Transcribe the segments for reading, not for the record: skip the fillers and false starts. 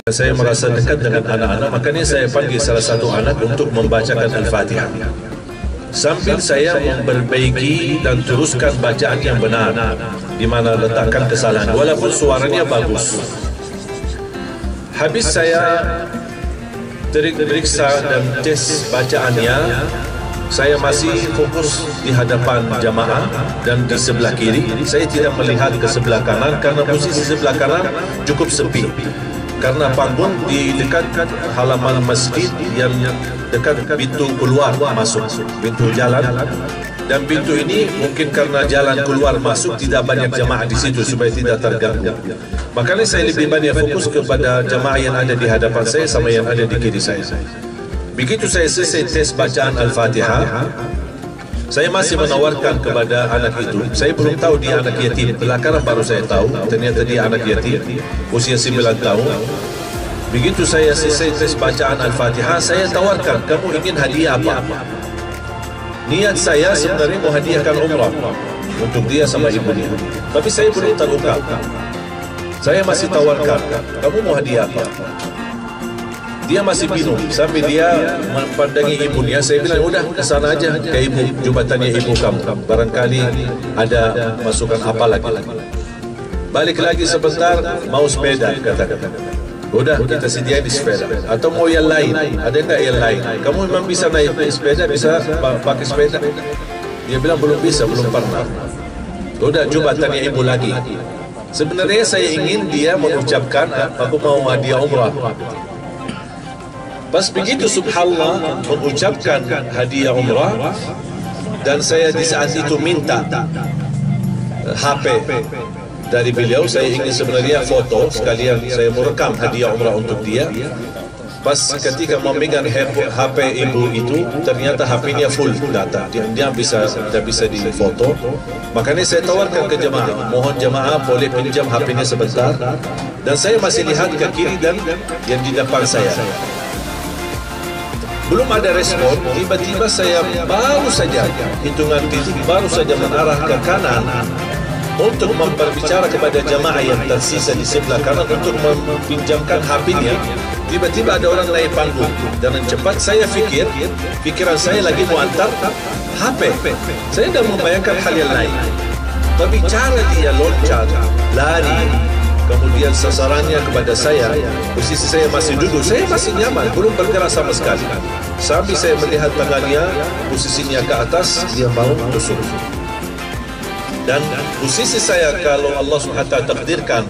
Saya merasa dekat dengan anak-anak, makanya saya panggil salah satu anak untuk membacakan Al-Fatihah. Sambil saya memperbaiki dan teruskan bacaan yang benar, di mana letakkan kesalahan, walaupun suaranya bagus. Habis saya periksa dan tes bacaannya, saya masih fokus di hadapan jamaah dan di sebelah kiri. Saya tidak melihat ke sebelah kanan karena posisi sebelah kanan cukup sepi. Karena panggung di dekat halaman masjid yang dekat pintu keluar masuk, pintu jalan, dan pintu ini mungkin karena jalan keluar masuk tidak banyak jamaah di situ supaya tidak terganggu. Makanya saya lebih banyak fokus kepada jamaah yang ada di hadapan saya sama yang ada di kiri saya. Begitu saya selesai tes bacaan Al-Fatihah, saya masih menawarkan kepada anak itu. Saya belum tahu dia anak yatim. Belakangan baru saya tahu ternyata dia anak yatim, usia 9 tahun. Begitu saya selesai tes bacaan Al-Fatihah, saya tawarkan, kamu ingin hadiah apa? Niat saya sebenarnya mau hadiahkan umrah untuk dia sama ibunya, tapi saya belum terungkap. Saya masih tawarkan, kamu mau hadiah apa? Dia masih bingung sampai dia mempandangi ibunya. Saya bilang, udah kesana aja ke ibu, jumpa tanya ibu kamu, barangkali ada masukan apa lagi. Balik lagi sebentar, mau sepeda, kata-kata. Udah kita sediain di sepeda. Atau mau yang lain, ada enggak yang lain? Kamu memang bisa naik sepeda, bisa pakai sepeda? Dia bilang belum bisa, belum pernah. Udah coba tanya ibu lagi. Sebenarnya saya ingin dia mengucapkan, aku mau hadiah umrah. Pas begitu subhanallah mengucapkan hadiah umrah, dan saya di saat itu minta HP dari beliau. Saya ingin sebenarnya foto sekalian, saya merekam hadiah umrah untuk dia. Pas ketika memegang HP ibu itu, ternyata HP-nya full data, dia tidak bisa difoto. Makanya saya tawarkan ke jemaah, mohon jemaah boleh pinjam HP-nya sebentar. Dan saya masih lihat ke kiri dan yang di depan saya. Belum ada respon, tiba-tiba saya baru saja hitungan titik, baru saja mengarah ke kanan untuk memperbicara kepada jamaah yang tersisa di sebelah kanan untuk meminjamkan HP-nya. Tiba-tiba ada orang naik panggung. Dan cepat saya pikiran saya lagi mau antar HP. Saya dah membayangkan hal yang lain. Tapi cara dia loncat, lari, kemudian sasarannya kepada saya, posisi saya masih duduk, saya masih nyaman, belum bergerak sama sekali. Sambil saya melihat tangannya, posisinya ke atas, dia mau tusuk. Dan posisi saya, kalau Allah SWT takdirkan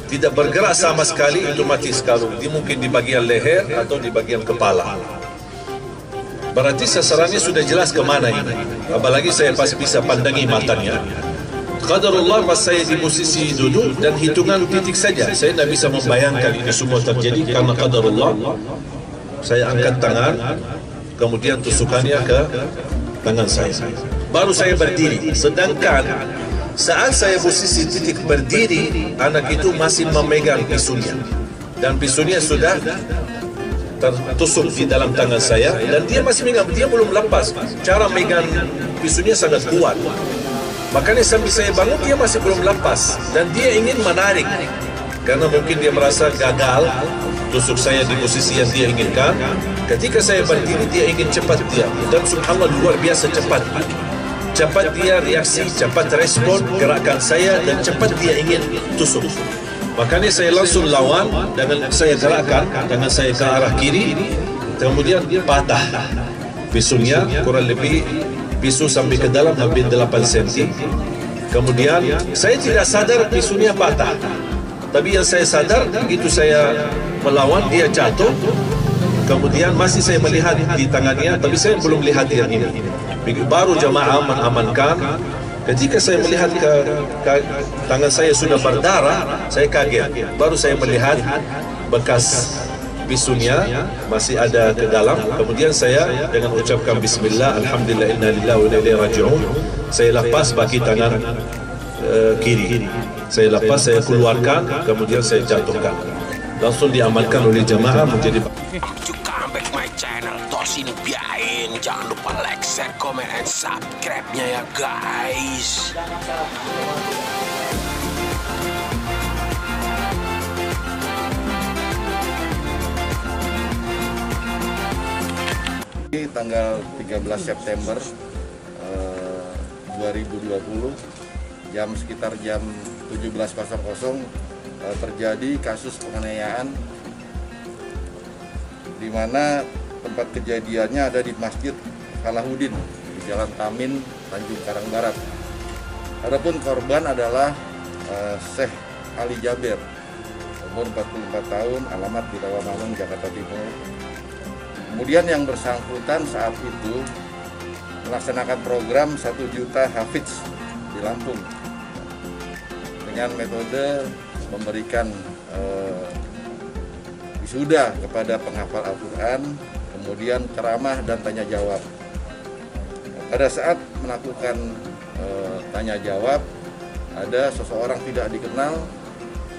tidak bergerak sama sekali, itu mati sekarang. Dia mungkin di bagian leher atau di bagian kepala. Berarti sasarannya sudah jelas kemana ini. Apalagi saya pasti bisa pandangi matanya. Qadarullah, pas saya di posisi duduk dan hitungan titik saja, saya tidak bisa membayangkan ini semua terjadi karena qadarullah. Saya angkat tangan, kemudian tusukannya ke tangan saya. Baru saya berdiri. Sedangkan saat saya posisi titik berdiri, anak itu masih memegang pisunya, dan pisunya sudah tertusuk di dalam tangan saya, dan dia masih megang, dia belum lepas. Cara megang pisunya sangat kuat. Makanya sambil saya bangun, dia masih belum lepas, dan dia ingin menarik karena mungkin dia merasa gagal tusuk saya di posisi yang dia inginkan. Ketika saya berdiri, dia ingin cepat dia, dan subhanallah luar biasa cepat dia reaksi, cepat respon gerakan saya, dan cepat dia ingin tusuk. Makanya saya langsung lawan dengan saya gerakkan tangan saya ke arah kiri, kemudian patah pisunya, kurang lebih pisu sampai ke dalam hampir 8 cm. Kemudian saya tidak sadar pisunya patah, tapi yang saya sadar begitu saya melawan, dia jatuh. Kemudian masih saya melihat di tangannya, tapi saya belum lihat yang ini. Baru jamaah mengamankan. Ketika saya melihat ke tangan saya sudah berdarah, saya kaget. Baru saya melihat bekas pisunya masih ada ke dalam. Kemudian saya dengan ucapkan bismillah, alhamdulillah, inna lillahi wa inna ilaihi raji'un, saya lepas baki tangan kiri. Saya lepas, saya keluarkan, kemudian saya jatuhkan. Langsung diamankan oleh jamaah menjadi. Come back my channel, Tosin Biain. Jangan lupa like, share, comment, and subscribe-nya ya guys. tanggal 13 September 2020 sekitar jam 17.00 terjadi kasus penganiayaan di mana tempat kejadiannya ada di Masjid Salahuddin di Jalan Tamin, Tanjung Karang Barat. Adapun korban adalah Syekh Ali Jaber, umur 44 tahun, alamat di Rawamangun, Jakarta Timur. Kemudian yang bersangkutan saat itu melaksanakan program 1 juta hafidz di Lampung dengan metode memberikan wisuda kepada penghafal Al-Quran, kemudian ceramah dan tanya jawab. Pada saat melakukan tanya jawab, ada seseorang tidak dikenal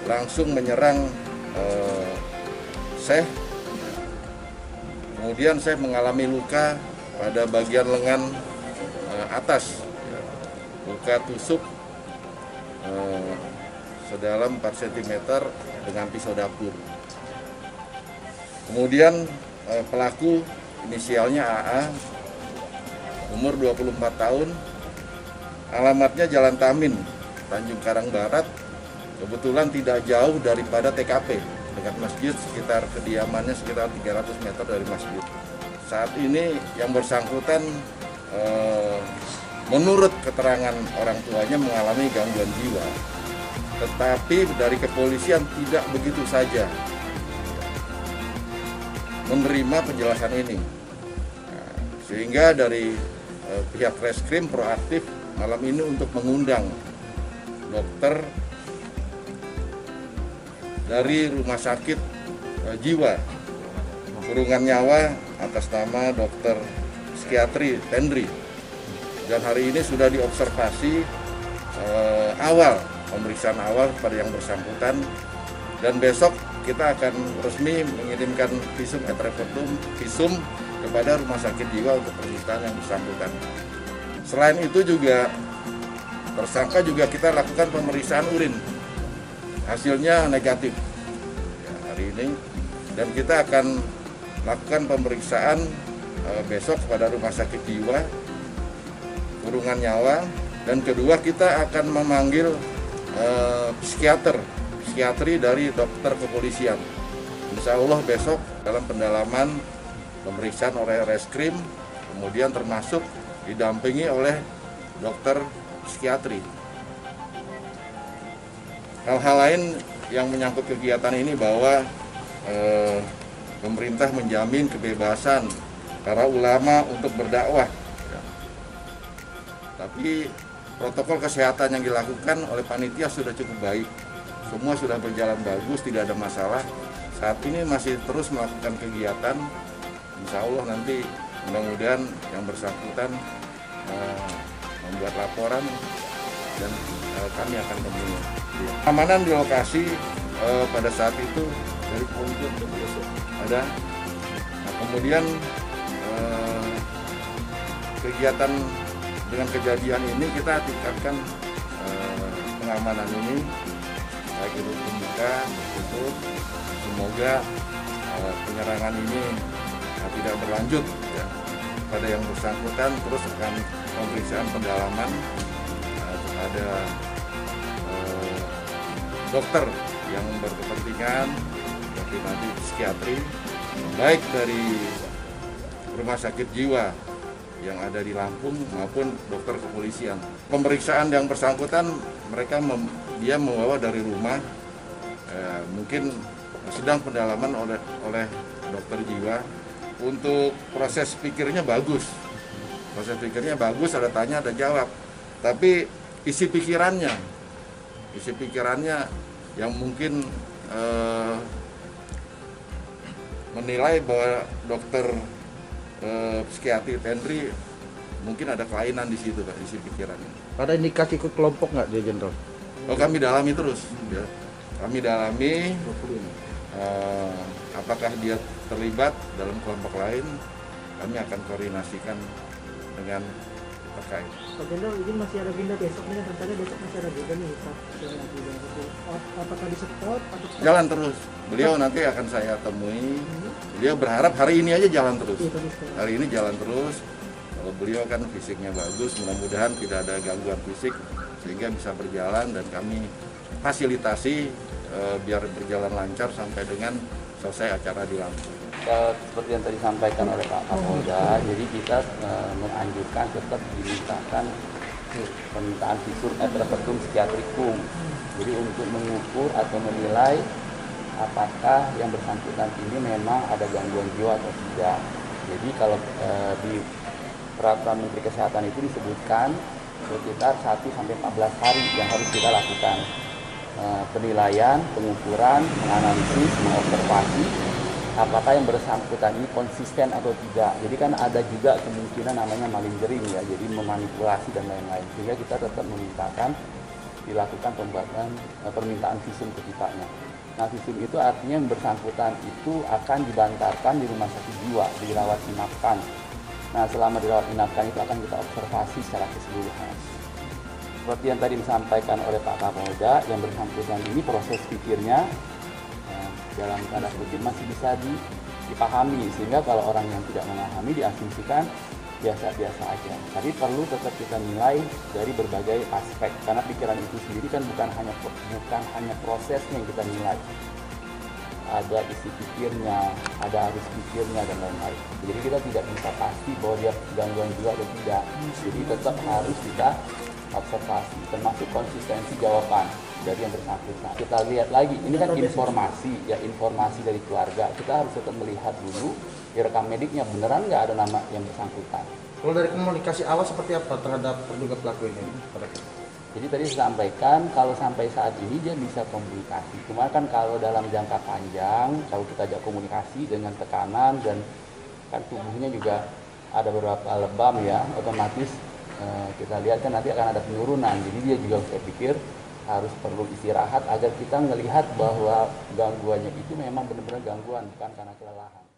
langsung menyerang Syekh. Kemudian Syekh mengalami luka pada bagian lengan atas, luka tusuk sedalam 4 cm dengan pisau dapur. Kemudian pelaku inisialnya AA, umur 24 tahun, alamatnya Jalan Tamin, Tanjung Karang Barat, kebetulan tidak jauh daripada TKP, dekat masjid, sekitar kediamannya sekitar 300 meter dari masjid. Saat ini yang bersangkutan menurut keterangan orang tuanya mengalami gangguan jiwa, tetapi dari kepolisian tidak begitu saja menerima penjelasan ini. Sehingga dari pihak Reskrim proaktif malam ini untuk mengundang dokter dari Rumah Sakit Jiwa Kurungan Nyawa atas nama Dokter Psikiatri Tendri, dan hari ini sudah diobservasi pemeriksaan awal pada yang bersangkutan, dan besok kita akan resmi mengirimkan visum et repertum kepada Rumah Sakit Jiwa untuk pemeriksaan yang bersangkutan. Selain itu juga tersangka juga kita lakukan pemeriksaan urin, hasilnya negatif ya, hari ini, dan kita akan lakukan pemeriksaan besok pada Rumah Sakit Jiwa Kurungan Nyawa, dan kedua kita akan memanggil psikiatri dari dokter kepolisian. Insya Allah besok dalam pendalaman pemeriksaan oleh Reskrim, kemudian termasuk didampingi oleh dokter psikiatri. Hal-hal lain yang menyangkut kegiatan ini bahwa pemerintah menjamin kebebasan para ulama untuk berdakwah, ya. Tapi protokol kesehatan yang dilakukan oleh panitia sudah cukup baik, semua sudah berjalan bagus, tidak ada masalah. Saat ini masih terus melakukan kegiatan. Insya Allah nanti mudah-mudahan yang bersangkutan membuat laporan dan kami akan temui. Keamanan di lokasi pada saat itu dari kepolisian ada. Nah, kemudian kegiatan dengan kejadian ini kita tingkatkan pengamanan ini baik itu terbuka, tertutup. Semoga penyerangan ini tidak berlanjut ya, pada yang bersangkutan. Terus akan pemeriksaan pendalaman kepada dokter yang berkepentingan, seperti nanti psikiatri, baik dari Rumah Sakit Jiwa yang ada di Lampung maupun dokter kepolisian. Pemeriksaan yang bersangkutan dia membawa dari rumah, mungkin sedang pendalaman oleh dokter jiwa. Untuk proses pikirnya bagus, ada tanya ada jawab, tapi isi pikirannya yang mungkin menilai bahwa dokter psikiatri Tendri mungkin ada kelainan di situ, Pak, isi pikirannya. Ada indikasi ke kelompok nggak dia, Jenderal? Oh, kami dalami terus, ya. Kami dalami apakah dia terlibat dalam kelompok lain. Kami akan koordinasikan dengan terkait. Pak Jenderal, ini masih ada agenda besok nih, rencananya besok masih ada agenda nih, Pak. Apakah di stop atau Jalan terus. Beliau nanti akan saya temui. Beliau berharap hari ini aja jalan terus. Hari ini jalan terus. Kalau beliau kan fisiknya bagus, mudah-mudahan tidak ada gangguan fisik sehingga bisa berjalan dan kami fasilitasi biar berjalan lancar sampai dengan selesai acara di Lampung. Seperti yang tadi disampaikan oleh Pak Kapolda, jadi kita menganjurkan tetap dimintakan permintaan visum et repertum psikiatrikum. Jadi untuk mengukur atau menilai apakah yang bersangkutan ini memang ada gangguan jiwa atau tidak. Jadi kalau di peraturan Menteri Kesehatan itu disebutkan sekitar 1-14 hari yang harus kita lakukan penilaian, pengukuran, menganalisis, mengobservasi apakah yang bersangkutan ini konsisten atau tidak. Jadi kan ada juga kemungkinan namanya malingering ya, jadi memanipulasi dan lain-lain. Sehingga kita tetap memintakan dilakukan pembuatan permintaan visum ke kitanya. Nah, visum itu artinya yang bersangkutan itu akan dibantarkan di rumah sakit jiwa, dirawat inapkan. Nah, selama dirawat inapkan itu akan kita observasi secara keseluruhan. Seperti yang tadi disampaikan oleh Pak Kapolda, yang bersangkutan ini proses pikirnya dalam tanda kutip masih bisa dipahami, sehingga kalau orang yang tidak memahami diasumsikan biasa-biasa aja. Tapi perlu tetap kita nilai dari berbagai aspek, karena pikiran itu sendiri kan bukan hanya prosesnya yang kita nilai. Ada isi pikirnya, ada arus pikirnya dan lain-lain. Jadi kita tidak bisa pasti bahwa dia gangguan jiwa atau tidak. Jadi tetap harus kita observasi, termasuk konsistensi jawaban dari yang bersangkutan. Kita lihat lagi, ini kan informasi dari keluarga. Kita harus tetap melihat dulu di rekam mediknya beneran nggak ada nama yang bersangkutan. Kalau dari komunikasi awal seperti apa terhadap terduga pelaku ini? Jadi tadi saya sampaikan kalau sampai saat ini dia bisa komunikasi. Cuma kan kalau dalam jangka panjang, kalau kita ajak komunikasi dengan tekanan dan kan tubuhnya juga ada beberapa lebam ya, otomatis kita lihat kan nanti akan ada penurunan. Jadi dia juga saya pikir harus perlu istirahat agar kita melihat bahwa gangguannya itu memang benar-benar gangguan, bukan karena kelelahan.